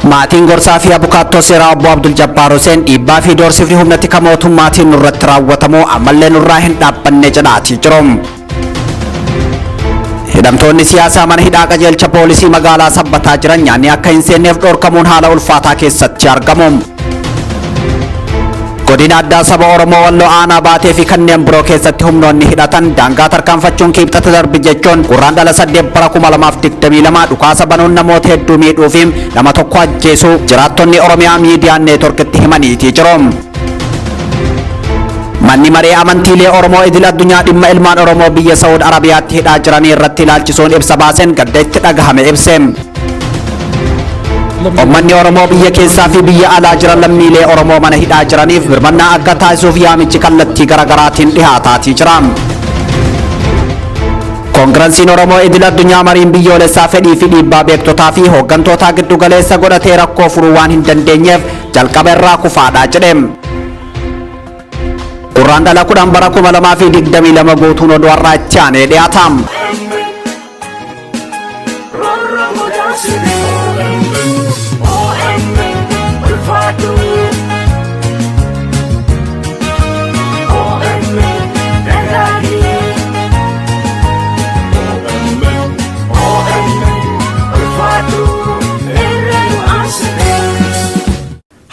Maatiin gorsaa fi abukaattoo seeraa obbo Abdul Jabbaar Hussein dhiibbaa fi doorsifni humnati ka mootummaatiin nurratti raawwatamu ammallee nurraa hin dhaabbanne jedhaatii jiru. Hidhamtoonni siyaasaa mana hidhaa qajeelcha poolisii magaalaa Sabbataa jiran nyaanni akka hin seenneef dhorkamuun haala ulfaataa keessatti argamu. Godina addaa saba Oromoo Walloo Aanaa Baatee fi kanneen biroo keessatti humnoonni hidhatan daangaa tarkaanfachuun kibxata darbe jechuun Guraandhala 8 bara 2022 dhukaasa banuun namoota hedduu miidhuu fi nama tokko ajjeesuu jiraattonni Oromiyaa miidiyaa neetworkitti himaniitii jiru. Manni maree amantiilee Oromoo idil addunyaa dhimma ilmaan Oromoo biyya Saawud Arabiyaatti hidhaa jiranii irratti ilaalchisuun ibsa baaseen gadda itti dhagahame ibse. Uummanni Oromoo biyya keessaa fi biyya alaa jiran lammiilee Oromoo mana hidhaa jiraniif birmannaa akka taasisuuf yaamichi kallattii garaagaraatiin dhihaataatii jira. Koongireensiin Oromoo idil addunyaa mariin biyyoolessaa fedhii fi dhiibbaa beektotaa fi hooggantoota giddu galeessa godhatee rakkoo furuu waan hin dandeenyeef jalqaba irraa kufaadhaa jedhe. Guraandhala 10 bara 2022 guutuun oduu har'aa itti aanee dhiyaata.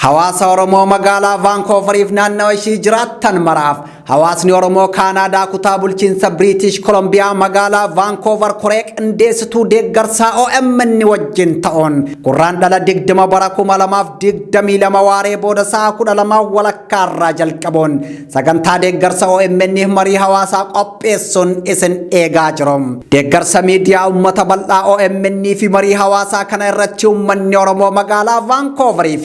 Hawaasa Oromoo magaalaa Vancouverif naannawa ishii jiraattan maraaf hawaasni Oromoo Kaanaadaa kutaa bulchiinsa British Columbia magaalaa Vancouver koree qindeessituu deeggarsaa OMN wajjin ta'uun Guraandhala 20 bara 2022 waaree booda sa'a 12 walakkaarraa jalqabuun sagantaa deeggarsa OMN marii hawaasaa qopheessuun isin eegaa jiru. Deeggarsa miidiyaa uummata bal'aa OMN fi marii hawaasaa kana irratti uummanni Oromoo magaalaa Vancouverif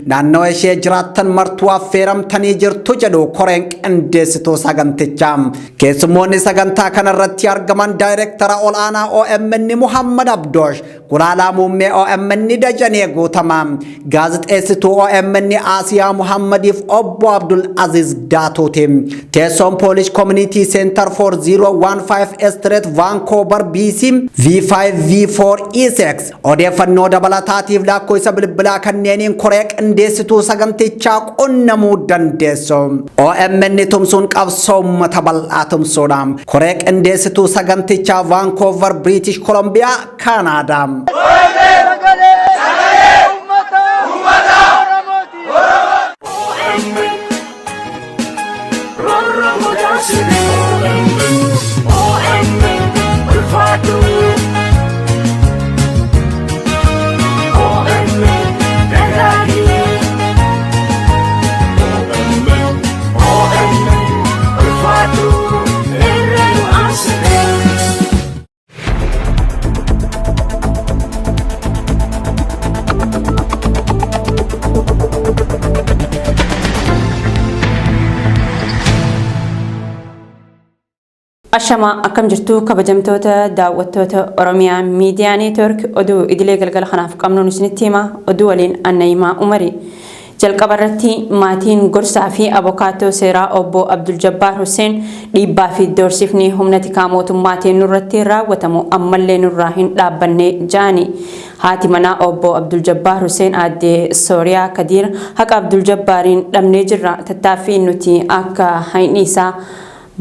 naannoo ishee jiraattan martuu affeeramtanii jirtu jedhu koreen qindeessituu sagantichaa. Keessummoonni sagantaa kanarratti argaman daayireektara olaanaa OMN Muhammad Abdoosh, gulaalaa muummee OMN Dajanee Guutamaa, gaazexeessituu OMN Asiyaa Muhammadiif obbo Abdul Aziz Daatuuti. Teessoon Polish Community Center for 015 Street Vancouver BC V5V4 E6 odeeffannoo dabalataatiif lakkoofsa bilbilaa kanneeniin koree qindeessituu sagantichaa qunnamuu dandeessu. OMN tumsuun qabsoo uummata bal'aa tumsuudha. Koree qindeessituu sagantichaa Vancouver British Columbia Canada. Ashama akkam jirtu kabajamtoota daawwattoota Oromiyaa Miidiyaa Neetwork oduu idilee galgala kanaaf qabnuun isinitti hima oduu waliin Annayima Umari. Jalqaba irratti maatiin gorsaa fi abukaattoo seeraa obbo Abdul Jabbaar Hussein dhiibbaa fi doorsifni humna tikaa mootummaatiin nurratti raawwatamu ammallee nurraa hin dhaabbanne jaani. Haati manaa obbo Abdul Jabbaar Hussein aadde Sooriyaa Kadiir haqa Abdul Jabbaariin dhabnee jirra tattaaffii nuti akka hayniisaa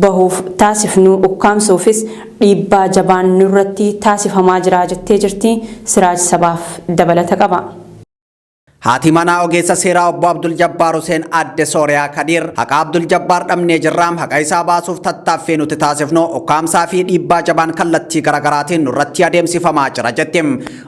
bahuuf taasifnu ukkaamsuufis dhiibbaa jabaan nurratti taasifamaa jira jettee jirti. Siraaj sabaaf dabalata qaba. Haati manaa ogeessa seeraa obbo Abdul Jabbaar Hussein aadde Sooriyaa Kadiir haqa Abdul Jabbaar dhabnee jirraam haqa isaa baasuuf tattaaffii nuti taasifnu ukkaamsaa fi dhiibbaa jabaan kallattii garaagaraatiin nurratti adeemsifamaa jira jetti.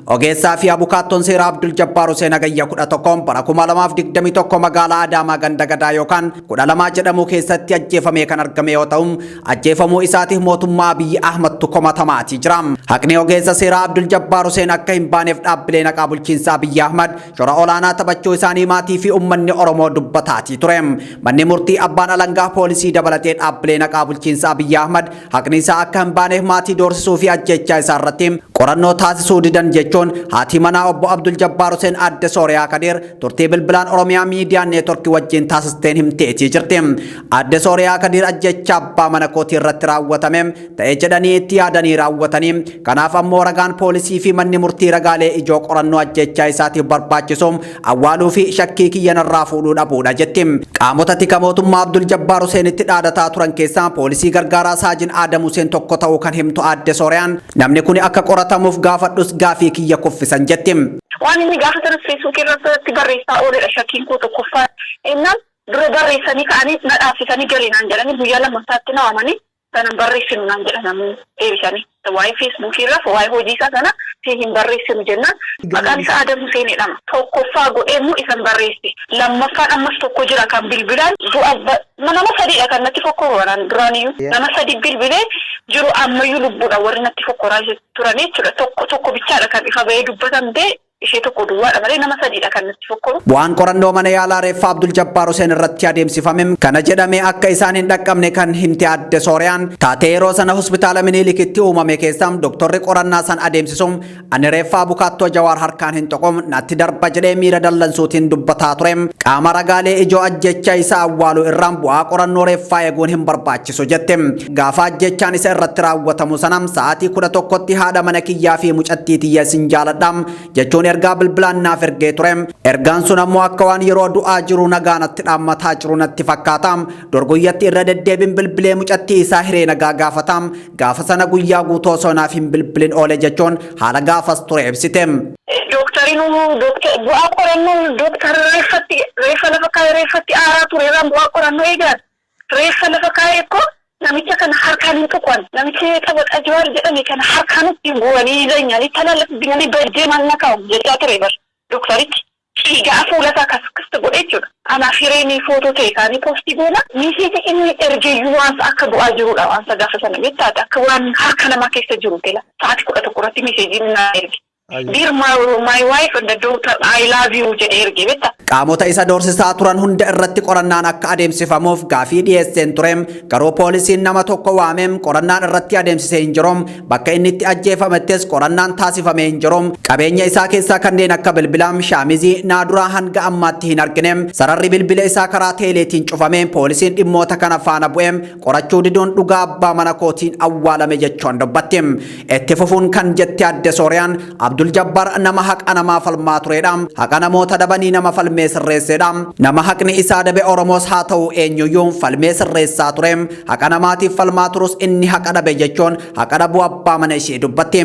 Ogeessaa fi abukaattoon seeraa Abdul Jabbaar Hussein hagayya 11 bara 2021 magaalaa Adaamaa ganda gadaa yookaan 12 jedhamu keessatti ajjeefamee kan argame yoo ta'u ajjeefamuu isaatiif mootummaa Abiy Ahmedtu komatamaati jira. Haqni ogeessa seeraa Abdul Jabbaar Hussein akka hin baaneef dhaabbilee naqaa bulchiinsa Abiy Ahmed shora olaanaa taphachuu isaanii maatii fi uummanni Oromoo dubbataatii ture. Manni murtii abbaan alangaa poolisii dabalatee dhaabbilee naqaa bulchiinsa Abiy Ahmed haqni isaa akka hin baaneef maatii doorsisuu fi ajjechaa isaa irratti qorannoo taasisuu didan jechuun haati manaa obbo Abdul Jabbaar Hussein adde Sooriyaa Kadir turtii bilbilaan Oromiyaa Miidiyaa Neetworkii wajjin taasisteen himteetii jirti. Adde Sooriyaa Kadir ajjecha abbaa mana kootii irratti raawwatame ta'ee jedhanii itti yaadanii raawwatanii kanaaf ammoo ragaan poolisii fi manni murtii ragaalee ijoo qorannoo ajjechaa isaatiif barbaachisu awwaaluu fi shakkii kiyyanarraa fuudhuu dhabuudha jetti. Qaamota tika mootummaa Abdul Jabbaar Hussein itti dhaadataa turan keessaa poolisii gargaaraa saajin Aadam Hussein tokko ta'uu kan himtu adde Sooriyaan namni kun akka qoratamuuf gaafadhus gaafii kiyya kuffisan jetti. Waan inni gaafa sanas feesbuukii irratti barreessaa ooledha shakkiin koo tokkoffaa innaan dura barreessanii ka'anii na dhaabsisanii galinaan jedhanii guyyaa lammaffaatti na waamanii sanan barreessinu naan jedha namni deebisanii waa'ee feesbuukii irraa waa'ee hojii isaa sana hin barreessinu jennaan maqaan isaa Aadam Hussein jedhama. Tokkoffaa godheemmoo isan barreesse lammaffaan ammas tokko jira kan bilbilaan nama sadiidha kan natti fokkoran duraaniyyuu nama sadi bilbilee jiru ammayyuu lubbuudha warri natti fokkoraa turan jechuudha tokko bichaadha kan ifa bahee dubbatan bee ishee tokko duwwaadha malee nama sadiidha kan natti fokkoru. Bu'aan qorannoo mana yaalaa reeffa Abdul Jabbaar Hussein irratti adeemsifame kana jedhamee akka isaan hin dhaqqabne kan himte adde Sooriyaan taatee yeroo sana hospitaala Miniilikitti uumame keessaa doktorri qorannaa san adeemsisuun ani reeffa bukaattoo Jawaar harkaan hin tuqum natti darba jedhee miira dallansuutiin dubbataa ture qaama ragaalee ijoo ajjecha isaa awwaaluu irraan bu'aa qorannoo reeffaa eeguun hin barbaachisu jette. Gaafa ajjechaan isa irratti raawwatamu sanam sa'aatii 11tti haadha mana kiyyaa fi mucattii tiyya sin jaaladhaam jechuun ergaa bilbilaan naaf ergee ture. Ergaan sun ammoo akka waan yeroo du'aa jiru nagaanatti dhaammataa jiru natti fakkaata. Dorgoyyatti irra deddeebiin bilbilee mucattii isaa hiree nagaa gaafata. Gaafa sana guyyaa guutuu osoo naaf hin bilbilin oole jechuun haala gaafas ture ibsite. Bu'aa qorannoo dooktar reeffa lafa kaa'ee reeffatti aaraa ture irraan bu'aa qorannoo eegan reeffa lafa kaa'ee ko namicha kana harkaan hin tuqan namichi taphataa Jawaar jedhame kana harkaan ittiin bu'anii zanyanii talaallatti dinanii bajjee manna kaa'u jechaa ture bar dooktarichi dhiigaa fuula isaa kasta godhe jechuudha. Anaaf hireenii footoo ta'e kaanii poostii goona miseeji inni ergeeyyuu waansa akka du'aa jirudha waansa gaafa sana jettaate akka waan harka namaa keessa jiru tela sa'aatii 11 irratti miseeji naa erge. Dear my wife and the daughter, I love you jedhee erge betta. Qaamota isa doorsisaa turan hunda irratti qorannaan akka adeemsifamuuf gaafii dhiyeesseen ture garuu poolisiin nama tokko waameem qorannaan irratti adeemsisee hin jiru bakka inni itti ajjeefamettis qorannaan taasifamee hin jiru qabeenya isaa keessaa kanneen akka bilbilaam shaamizii naaduraa hanga ammaatti hin argine sararri bilbila isaa karaa teeleetiin cufame poolisiin dhimmoota kana faana bu'ee qorachuu diduun dhugaa abbaa mana kootiin awwaalame jechuun dubbatti. Itti fufuun kan jette adde Sooriyaan Abdul Jabbaar nama haqa namaa falmaa turedha. Haqa namoota dabanii nama falmee sirreessedha. Nama haqni isaa dabe Oromoos haa ta'u eenyuyyuu falmee sirreessaa ture. Haqa namaatiif falmaa turus inni haqa dhabe jechuun haqa dhabuu abbaa mana ishee dubbatti.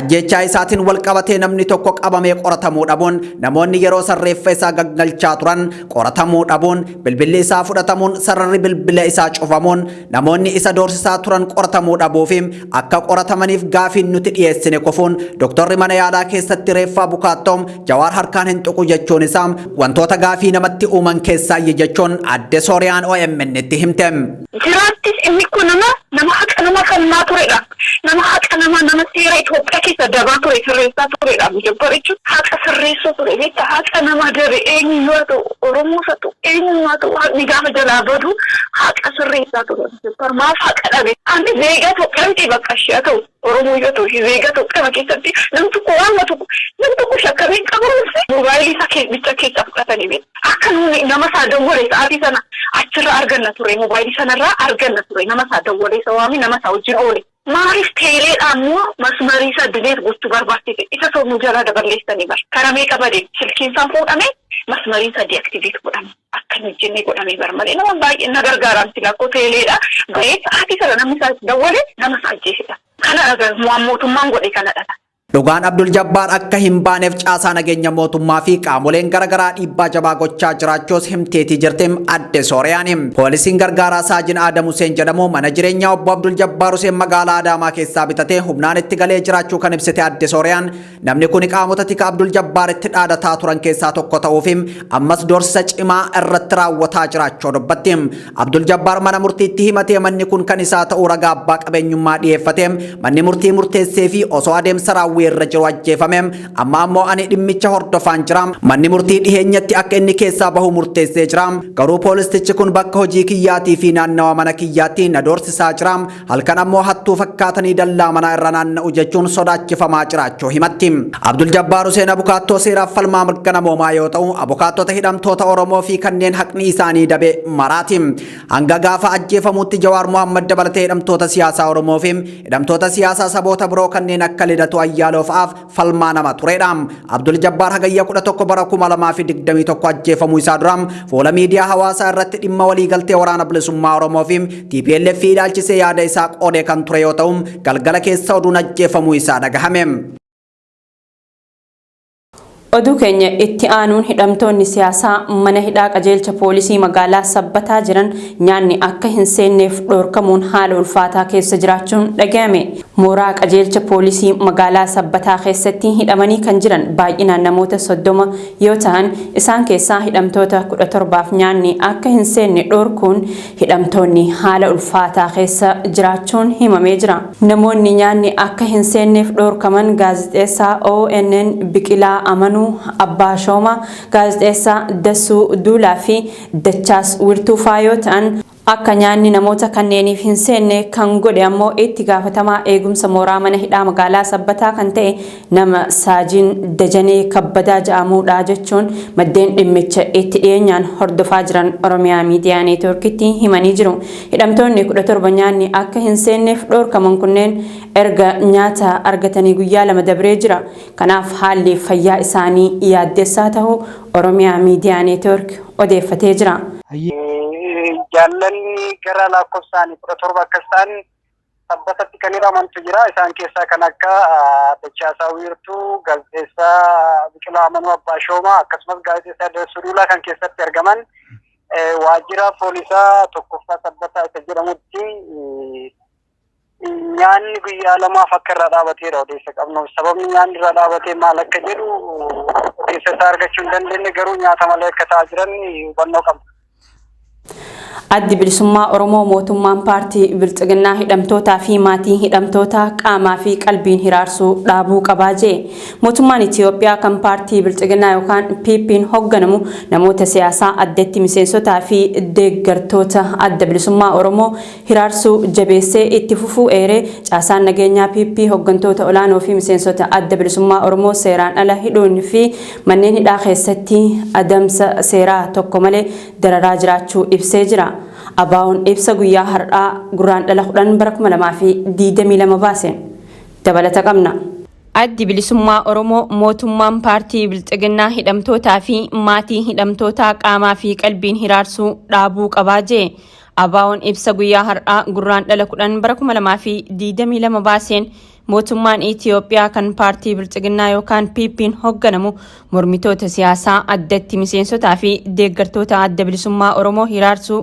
Ajjechaa isaatiin wal qabatee namni tokko qabamee qoratamuu dhabuun namoonni yeroo sarreeffa isaa gaggalchaa turan qoratamuu dhabuun bilbilli isaa fudhatamuun sararri bilbila isaa cufamuun namoonni isa doorsisaa turan qoratamuu dhabuufi akka qoratamaniif gaafiin nuti dhiyeessine kufuun doktorri mana yaalaa keessatti reeffaa bukaattoom Jawaar harkaan hin tuqu jechuun isaa wantoota gaafii namatti uuman keessaa jechuun adde Sooriyaan OMN itti himte. Jiraattis inni kun nama haqa nama falmaa turedha. Nama haqa nama seera Itoophiyaa keessa dabaa ture sirreessaa turedha. Jabbaar jechuun haqa sirreessuu ture beekta haqa nama dabe eenyuyyuu haa ta'u Oromoos haa ta'u eenyuyyuu haa ta'u haqni gaafa jalaa badu haqa sirreessaa ture. Jabbaar maaf haqa dhabe. Ani zeegaa Itoophiyaa miti bakka ishee haa ta'u Oromoo yoo ta'u zeegaa Itoophiyaa keessatti namni tokko waan tokko shakkamee qabamuufi mobaayilii isaa bicha keessa fudhatanii beekta. Akka nama isaa dawwalee sa'aatii sana achirraa arganna ture mobaayilii sanarraa arganna ture nama isaa dawwalee isa waami nama isaa wajjin oole. Maaliif teeleedhaan immoo masmarii isaa dileet gochuu barbaachise isa soomuu jalaa daballeessanii bar. Karaa meeqa badee silkiin isaan fuudhame masmarii isaa deaktiveet godhame akka hin jennee godhamee bar malee nama baay'ee na gargaaraan sila akkoo teeleedha bahee sa'aatii sana namni isaa dawwalee nama isaa ajjeesedha. Kana mootummaan godhe kana dhala. Dhugaan Abdul Jabbaar akka hin baaneef caasaa nageenya mootummaa fi qaamoleen garagaraa dhiibbaa jabaa gochaa jiraachuus himteetii jirti adde Sooriyaan. Poolisiin gargaaraa saajin Aadam Hussein jedhamu mana jireenyaa obbo Abdul Jabbaar Hussein magaalaa Adaamaa keessaa bitatee humnaan itti galee jiraachuu kan ibsite adde Sooriyaan namni kun qaamota tika Abdul Jabbaar itti dhaadataa turan keessaa tokko ta'uufi ammas doorsisa cimaa irratti raawwataa jiraachuu dubbatti. Abdul Jabbaar mana murtiitti himatee manni kun kan isaa ta'uu ragaa abbaa qabeenyummaa dhiyeeffate manni murtii murteessee fi osoo adeemsa irra jiru ajjeefame. Amma ammoo ani dhimmicha hordofaan jira. Manni murtii dhiheenyatti akka inni keessaa bahu murteessee jira. Garuu poolistichi kun bakka hojii kiyyaatii fi naannawa mana kiyyaatti na doorsisaa jira. Halkan ammoo hattuu fakkaatanii dallaa manaa irra naanna'u jechuun sodaachifamaa jiraachuu himatti. Abdul Jabbaar Huseen abukaattoo seeraaf falmaa mirga namoomaa yoo ta'u, abukaattota hidhamtoota Oromoo fi kanneen haqni isaanii dabe maraati. Hanga gaafa ajjeefamutti Jawaar Mohammad dabalatee hidhamtoota siyaasaa Oromoo fi hidhamtoota siyaasaa saboota biroo kanneen akka Lidatu Ayyaaloo fa'aaf falmaa nama turedha. Abdul Jabbaar hagayya 11 bara 2021 ajjeefamuu isaa dura fuula miidiyaa hawaasaa irratti dhimma waliigaltee waraana bilisummaa Oromoo fi TPLF ilaalchisee yaada isaa qoodee kan ture yoo ta'u, galgala keessa oduun ajjeefamuu isaa dhagahame. Oduu keenya itti aanuun hidhamtoonni siyaasaa mana hidhaa qajeelcha poolisii magaalaa Sabbataa jiran nyaanni akka hin seenneef dhorkamuun haala ulfaataa keessa jiraachuun dhagahame. Mooraa qajeelcha poolisii magaalaa Sabbataa keessatti hidhamanii kan jiran baay'inaan namoota 30 yoo ta'an, isaan keessaa hidhamtoota 17f nyaanni akka hin seenne dhorkuun hidhamtoonni haala ulfaataa keessa jiraachuun himamee jira. Namoonni nyaanni akka hin seenneef dhorkaman gaazexeessaa ONN Biqilaa Amanuu, Abbaa Shooma, gaazexeessaa Dassuu Duulaa fi Dachaas Wirtuu fa'aa yoo ta'an, akka nyaanni namoota kanneeniif hin seenne kan godhe ammoo itti gaafatamaa eegumsa mooraa mana hidhaa magaalaa Sabbataa kan ta'e nama Saajiin Dajanee Kabbadaa jedhamuudha jechuun maddeen dhimmicha itti dhiyeenyaan hordofaa jiran Oromiyaa Miidiyaa Neetwoorkitti himanii jiru. Hidhamtoonni 17 nyaanni akka hin seenneef dhorkaman kunneen erga nyaata argatanii guyyaa 2 dabree jira. Kanaaf haalli fayyaa isaanii yaaddessaa ta'uu Oromiyaa Miidiyaa Neetwoork odeeffatee jira. Jaallanni gara lakkoofsaan 17 akka isaan Sabbatatti kan hidhamantu jira. Isaan keessaa kan akka Dachaasaa Wiirtuu, gaazexeessaa Biqilaa Amanuu, Abbaa Shoomaa akkasumas gaazexeessaa Dassuu Duulaa kan keessatti argaman waajjira poolisaa tokkoffaa Sabbataa isa jedhamutti nyaanni guyyaa 2 akka irra dhaabateera odeessa qabnu. Sababni nyaanni irra dhaabatee maal akka jedhu odeessa isaa argachuu hin dandeenye, garuu nyaata malee akka ta'aa jiran hubannoo qabna. Addi Bilisummaa Oromoo mootummaan paartii Bilxiginnaa hidhamtootaa fi maatii hidhamtootaa qaamaa fi qalbiin hiraarsuu dhaabuu qabaa jedhe. Mootummaan Itiyoophiyaa kan paartii Bilxiginnaa yookaan PP'n hoogganamu namoota siyaasaa addatti miseensotaa fi deeggartoota Adda Bilisummaa Oromoo hiraarsuu jabeessee itti fufuu eeree caasaan nageenyaa PP hooggantoota olaanoo fi miseensota Adda Bilisummaa Oromoo seeraan ala hidhuun fi manneen hidhaa keessatti adamsa seeraa tokko malee dararaa jiraachuu ibsee jira. Abaa'oon ibsa guyyaa har'aa guraandhala 10 bara 2022 baaseen dabalata qabna. Addi Bilisummaa Oromoo mootummaan paartii Bilxiginnaa hidhamtootaa fi maatii hidhamtootaa qaamaa fi qalbiin hiraarsuu dhaabuu qabaa jedhe. Abaa'oon ibsa guyyaa har'aa guraandhala 10 bara 2022 baaseen mootummaan Itiyoophiyaa kan paartii Bilxiginnaa yookaan PP'n hoogganamu mormitoota siyaasaa addatti miseensotaa fi deeggartoota Adda Bilisummaa Oromoo hiraarsuu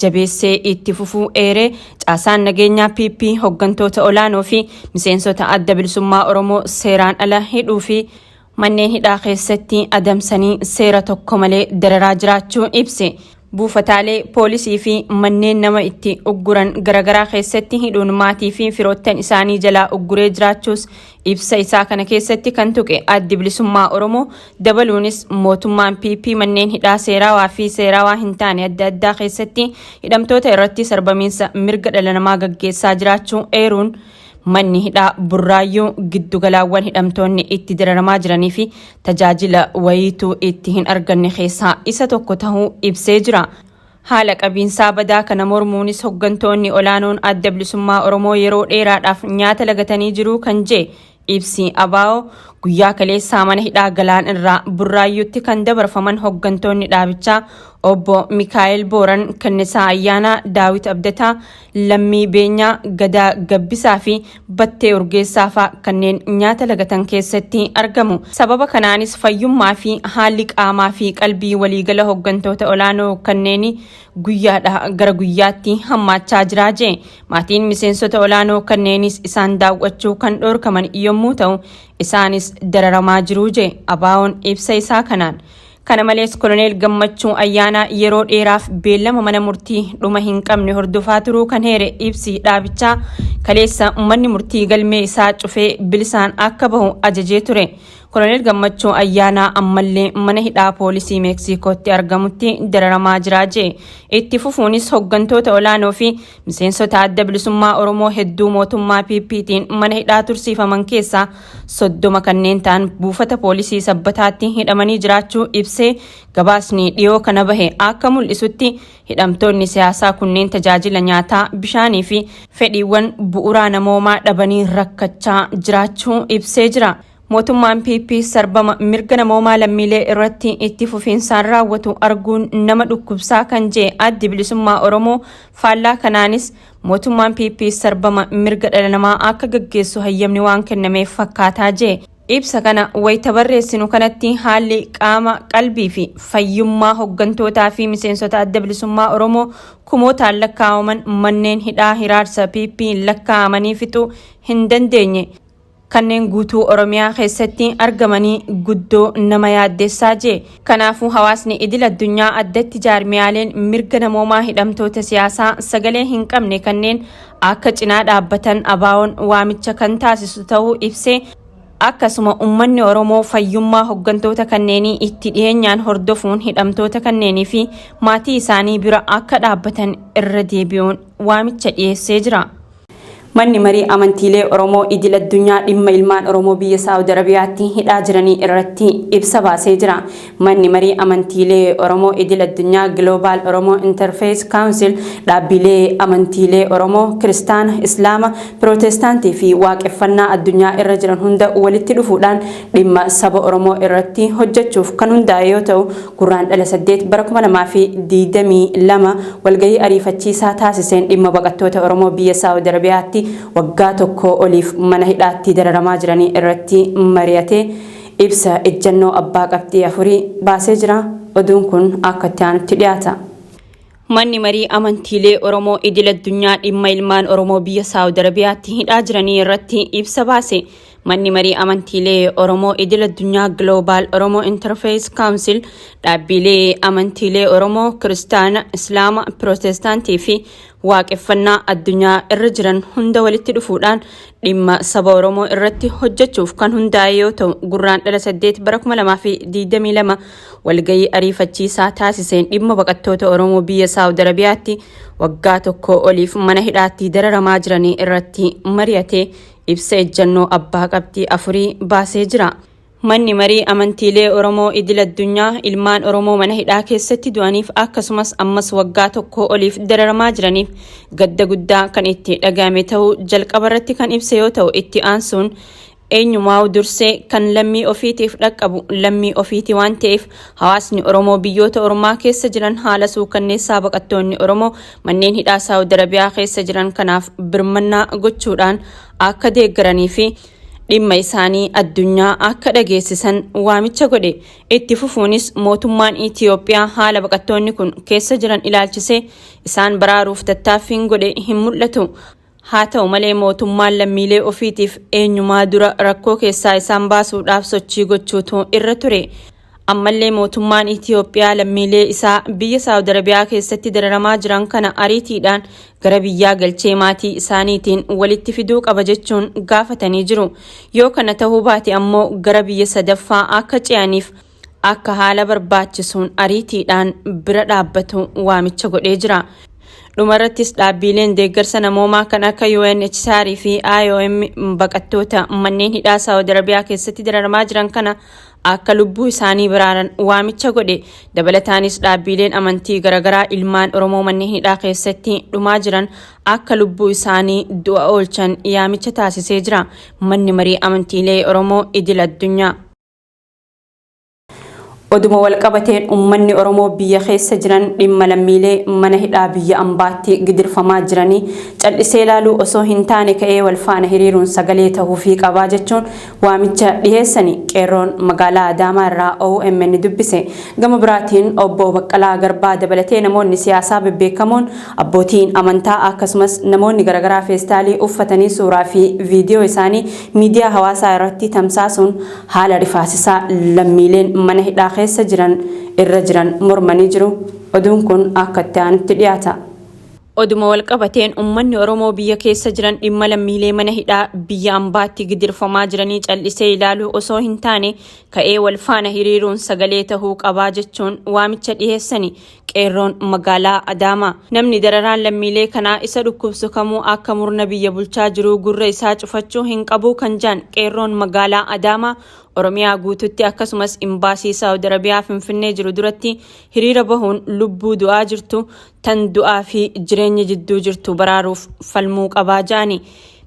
jabeessee itti fufuu eeree caasaan nageenyaa PP hooggantoota olaanoo fi miseensota Adda Bilisummaa Oromoo seeraan ala hidhuu fi manneen hidhaa keessatti adamsanii seera tokko malee dararaa jiraachuu ibse. Buufataalee poolisii fi manneen nama itti ugguran garagaraa keessatti hidhuun maatii fi firoottan isaanii jalaa ugguree jiraachuus ibsa isaa kana keessatti kan tuqe Addi Bilisummaa Oromoo dabaluunis mootummaan PP manneen hidhaa seeraawaa fi seeraawaa hin taane adda addaa keessatti hidhamtoota irratti sarbamiinsa mirga dhala namaa gaggeessaa jiraachuu eeruun manni hidhaa Burraayyuu giddugalaawwan hidhamtoonni itti dararamaa jiranii fi tajaajila wayiituu itti hin arganne keessaa isa tokko ta'uu ibsee jira. Haala qabiinsaa badaa kana mormuunis hooggantoonni olaanoon Adda Bilisummaa Oromoo yeroo dheeraadhaaf nyaata lagatanii jiru kan jedhe ibsi Abaa'oo guyyaa kaleessaa mana hidhaa Galaan irraa Burraayyuutti kan dabarfaman hooggantoonni dhaabichaa obbo Mikaa'el Booran, Kannisaa Ayyaanaa, Daawit Abdataa, Lammii Beenyaa, Gadaa Gabbisaa fi Battee Urgeessaa fa'aa kanneen nyaata lagatan keessatti argamu. Sababa kanaanis fayyummaa fi haalli qaamaa fi qalbii waliigala hooggantoota olaanoo kanneen guyyaadhaa gara guyyaatti hammaachaa jira jedhe. Maatiin miseensota olaanoo kanneenis isaan daawwachuu kan dhorkaman yommuu ta'u isaanis dararamaa jiru jedhe Abaa'oon ibsa isaa kanaan. Kana malees Koloneel Gammachuu Ayyaanaa yeroo dheeraaf beellama mana murtii dhuma hin qabne hordofaa turuu kan heere ibsi dhaabichaa kaleessa manni murtii galmee isaa cufee bilisaan akka bahu ajajee ture. Koloneel Gammachuu Ayyaanaa ammallee mana hidhaa poolisii Meeksikootti argamutti dararamaa jira jee. Itti fufuunis hooggantoota olaanoo fi miseensota adda bilisummaa Oromoo hedduu mootummaa PPtiin mana hidhaa tursiifaman keessaa 30 kanneen ta'an buufata poolisii Sabbataatti hidhamanii jiraachuu ibsee gabaasni dhiyoo kana bahe akka mul'isutti hidhamtoonni siyaasaa kunneen tajaajila nyaataa, bishaanii fi fedhiiwwan bu'uuraa namoomaa dhabanii rakkachaa jiraachuu ibsee jira. Mootummaan PP sarbama mirga namoomaa lammiilee irratti itti fufiinsaan raawwatu arguun nama dhukkubsaa kan jee addi bilisummaa Oromoo faallaa kanaanis mootummaan PP sarbama mirga dhala namaa akka gaggeessu hayyamni waan kennameef fakkaataa jee. Ibsa kana wayita barreessinu kanatti haalli qaama qalbii fi fayyummaa hooggantootaa fi miseensota adda bilisummaa Oromoo kumootaan lakkaa'aman manneen hidhaa hiraarsa PP lakkaa'amanii fixuu hin dandeenye kanneen guutuu Oromiyaa keessatti argamanii guddoo nama yaaddeessaa jee. Kanaafuu hawaasni idil addunyaa addatti jaarmiyaaleen mirga namoomaa hidhamtoota siyaasaa sagalee hin qabne kanneen akka cinaa dhaabbatan abaawoon waamicha kan taasisu ta'uu ibsee akkasuma ummanni Oromoo fayyummaa hooggantoota kanneenii itti dhiyeenyaan hordofuun hidhamtoota kanneenii fi maatii isaanii bira akka dhaabbatan irra deebi'uun waamicha dhiyeessee jira. Manni marii amantiilee Oromoo idil addunyaa dhimma ilmaan Oromoo biyya Saawud Arabiyaatti hidhaa jiranii irratti ibsa baasee jira. Manni marii amantiilee Oromoo idil addunyaa Global Oromo Interfaith Council dhaabbilee amantiilee Oromoo Kiristaana, Islaama, Pirootestaantii fi waaqeffannaa addunyaa irra jiran hunda walitti dhufuudhaan dhimma saba Oromoo irratti hojjechuuf kan hundaa'e yoo ta'u, Guraandhala 8 bara 2022 walgahii ariifachiisaa taasiseen dhimma baqattoota Oromoo biyya Saawud Arabiyaatti waggaa tokko oliif mana hidhaatti dararamaa jiranii irratti mari'atee ibsa ejjennoo abbaa qabxii 4 baasee jira. Oduun kun akka itti aanutti dhiyaata. Manni marii amantiilee Oromoo idil addunyaa dhimma ilmaan Oromoo biyya Saawud Arabiyaatti hidhaa jiranii irratti ibsa baase. Manni marii amantiilee Oromoo idil addunyaa Global Oromo Interfaith Council dhaabbilee amantiilee Oromoo Kiristaana, Islaama, Pirootestaantii fi waaqeffannaa addunyaa irra jiran hunda walitti dhufuudhaan dhimma saba Oromoo irratti hojjechuuf kan hundaa'e yoo ta'u, Guraandhala 8 bara 2022 walgahii ariifachiisaa taasiseen dhimma baqattoota Oromoo biyya Saawud Arabiyaatti waggaa tokko oliif mana hidhaatti dararamaa jiranii irratti mari'atee ibsa ejjennoo abbaa qabxii 4 baasee jira. Manni marii amantiilee Oromoo idil addunyaa ilmaan Oromoo mana hidhaa keessatti du'aniif akkasumas ammas waggaa tokko oliif dararamaa jiraniif gadda guddaa kan itti dhagahame ta'uu jalqaba irratti kan ibse yoo ta'u, itti aansuun eenyumaa dursee kan lammii ofiitiif dhaqqabu lammii ofiiti waan ta'eef hawaasni Oromoo biyyoota Oromaa keessa jiran haala suukanneessaa baqattoonni Oromoo manneen hidhaa Saawud Arabiyaa keessa jiran kanaaf birmannaa gochuudhaan akka deeggaranii fi dhimma isaanii addunyaa akka dhageessisan waamicha godhe. Itti fufuunis mootummaan Itiyoophiyaa haala baqattoonni kun keessa jiran ilaalchisee isaan baraaruuf tattaaffiin godhe hin mul'atu. Haa ta'u malee mootummaan lammiilee ofiitiif eenyumaa dura rakkoo keessaa isaan baasuudhaaf sochii gochuutu irra ture. Ammallee mootummaan Itiyoophiyaa lammiilee isaa biyya Saawud Arabiyaa keessatti dararamaa jiran kana ariitiidhaan gara biyyaa galchee maatii isaaniitiin walitti fiduu qaba jechuun gaafatanii jiru. Yoo kana ta'uu baate ammoo gara biyya sadaffaa akka ce'aniif akka haala barbaachisuun ariitiidhaan bira dhaabbatu waamicha godhee jira. Dhumarrattis dhaabbileen deeggarsa namoomaa kan akka UNHCR fi IOM baqattoota manneen hidhaa Saawud Arabiyaa keessatti dararamaa jiran kana akka lubbuu isaanii baraaran waamicha godhe. Dabalataanis dhaabbileen amantii garaagaraa ilmaan Oromoo manneen hidhaa keessatti dhumaa jiran akka lubbuu isaanii du'a oolchan yaamicha taasisee jira. Manni marii amantiilee Oromoo idil addunyaa. Oduma walqabateen ummanni Oromoo biyya keessa jiran dhimma lammiilee mana hidhaa biyya ambaatti gidirfamaa jiranii callisee ilaaluu osoo hin taane ka'ee wal faana hiriiruun sagalee ta'uu fi qabaa jechuun waamicha dhiyeessani. Qeerroon magaalaa Adaamaa irraa OMN dubbise. Gama biraatiin obbo Baqqalaa Garbaa dabalatee namoonni siyaasaa bebbeekamoon abbootiin amantaa akkasumas namoonni garaagaraa feestaalii uffatanii suuraa fi viidiyoo isaanii miidiyaa hawaasaa irratti tamsaasuun haala rifaasisaa lammiileen mana hidhaa keessa jiran irra jiran mormanii jiru. Oduun kun akka itti aanutti dhiyaata. Oduma walqabateen uummanni Oromoo biyya keessa jiran dhimma lammiilee mana hidhaa biyya ambaatti gidirfamaa jiranii callisee ilaaluu osoo hin taane ka'ee wal faana hiriiruun sagalee tahuu qabaa jechuun waamicha dhiheessani qeerroon magaalaa Adaamaa. Namni dararaan lammiilee kanaa isa dhukkubsu kamuu akka murna biyya bulchaa jiru gurra isaa cufachuu hin qabu kan jaan qeerroon magaalaa Adaamaa Oromiyaa guututti akkasumas imbaasii Saawud Arabiyaa Finfinnee jiru duratti hiriira bahuun lubbuu du'aa jirtu tan du'aa fi jireenya jidduu jirtu baraaruuf falmuu qabaa jaani.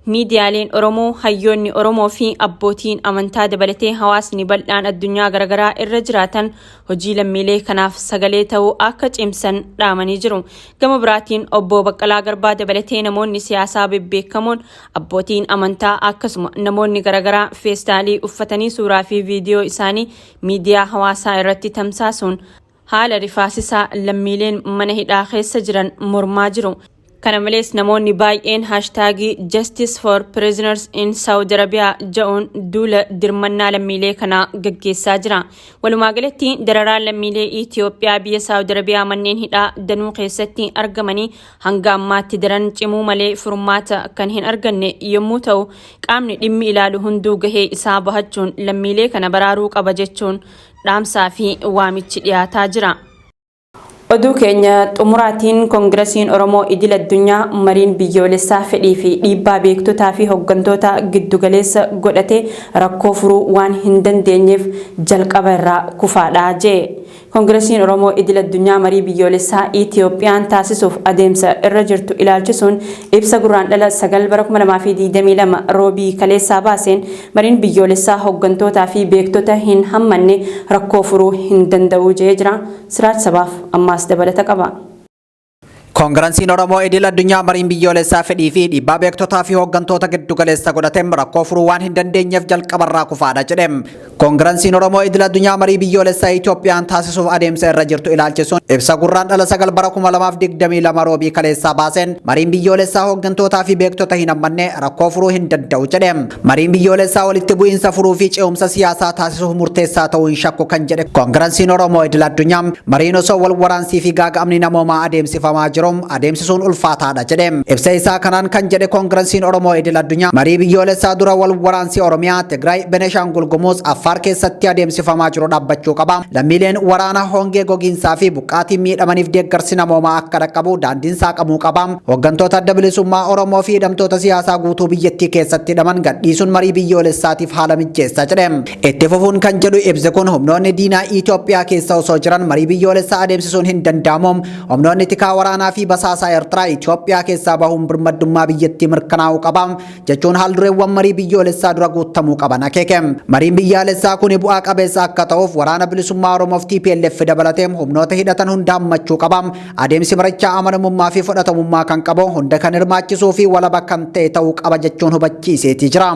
Miidiyaaleen Oromoo, hayyoonni Oromoo fi abbootiin amantaa dabalatee hawaasni bal'aan addunyaa garagaraa irra jiraatan hojii lammiilee kanaaf sagalee ta'uu akka cimsan dhaamanii jiru. Gama biraatiin obbo Baqqalaa Garbaa dabalatee namoonni siyaasaa bebbeekamoon abbootiin amantaa akkasuma namoonni garagaraa feestaalii uffatanii suuraa fi viidiyoo isaanii miidiyaa hawaasaa irratti tamsaasuun haala rifaasisaa lammiileen mana hidhaa keessa jiran mormaa jiru. Kana malees namoonni baay'een haashtaagii Justice for Prisoners in Saudi Arabia jedhuun duula dirmannaa lammiilee kanaa gaggeessaa jira. Walumaa galatti dararaan lammiilee Itoophiyaa biyya Saudi Arabiyaa manneen hidhaa danuu keessatti argamanii hanga ammaatti daran cimuu malee furmaata kan hin arganne yommuu ta'u qaamni dhimmi ilaalu hunduu gahee isaa bahachuun lammiilee kana baraaruu qaba jechuun dhaamsaa fi waamichi dhiyaataa jira. Oduu keenya xumuraatiin Koongiresiin Oromoo idil addunyaa mariin biyyoolessaa fedhii fi dhiibbaa beektotaa fi hooggantoota giddugaleessa godhate rakkoo furuu waan hin dandeenyeef jalqaba irraa kufaadhaa jee. Koongiresiin Oromoo idil addunyaa marii biyyoolessaa Itiyoophiyaan taasisuuf adeemsa irra jirtu ilaalchisuun ibsa gurraandhala 9/2022 roobii kaleessaa baaseen mariin biyyoolessaa hooggantoota fi beektota hin hammanne rakkoo furuu hin danda'u jee jira. Siraat sabaaf ammaas dabalata qaba. Koongiresiin Oromoo idil addunyaa mariin biyyoolessaa fedhii fi dhiibbaa beektotaa fi hooggantoota giddugaleessa godhateen rakkoo furuu waan hin dandeenyeef jalqabarraa kufaadha jedhe. Koongiresiin Oromoo idil addunyaa marii biyyoolessaa Itoophiyaan taasisuuf adeemsa irra jirtu ilaalchisuun ibsa gurraandhala 9/2022 roobii kaleessaa baaseen mariin biyyoolessaa hooggantootaa fi beektota hin hammanne rakkoo furuu hin danda'u jedhe. Mariin biyyoolessaa walitti bu'iinsa furuu fi ce'umsa siyaasaa taasisuuf murteessaa ta'uu hin shakku kan jedhe Koongiresiin Oromoo idil addunyaa mariin osoo wal waraansii fi gaaga'amni namoomaa adeemsifamaa jiru adeemsisuun ulfaataadha jedhe. Ibsa isaa kanaan kan jedhe Koongiresiin Oromoo idil addunyaa marii biyyoolessaa dura wal waraansii Oromiyaa, Tigraay, Beneshaangul Gumuz, Affaar keessatti adeemsifamaa jiru dhaabbachuu qaba. Lammiileen waraana hongee gogiinsaa fi buqqaatiin miidhamaniif deeggarsi namoomaa akka dhaqqabu daandiin saaqamuu qaba. Hooggantoota adda bilisummaa Oromoo fi hidhamtoota siyaasaa guutuu biyyattii keessatti hidhaman gadhiisuun marii biyyoolessaatiif haala mijeessa jedhe. Itti fufuun kan jedhu ibsi kun humnoonni diinaa Itoophiyaa keessa osoo jiran marii biyyoolessaa adeemsisuun hin danda'amu. Humnoonni tikaa waraanaa fi basaasaa Eertiraa Itoophiyaa keessaa bahuun birmadummaa biyyattii mirkanaa'uu qaba jechuun haaldureewwan marii biyyoolessaa dura guutamuu qaban akeeke. Mariin biyyoolessaa kun bu'aa qabeessa akka ta'uuf waraana bilisummaa Oromoof TPLF dabalatee humnoota hidhatan hunda hammachuu qaba. Adeemsi marichaa amanamummaa fi fudhatamummaa kan qabu hunda kan hirmaachisuu fi walaba kan ta'e ta'uu qaba jechuun hubachiiseeti jira.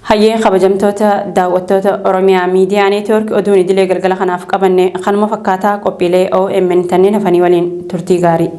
Hayyee kabajamtoota daawwattoota Oromiyaa Miidiyaa Neetwoork oduun idilee galgala kanaaf qabanne kanuma fakkaataa qophiilee OMN tanneen hafanii waliin turtii gaarii.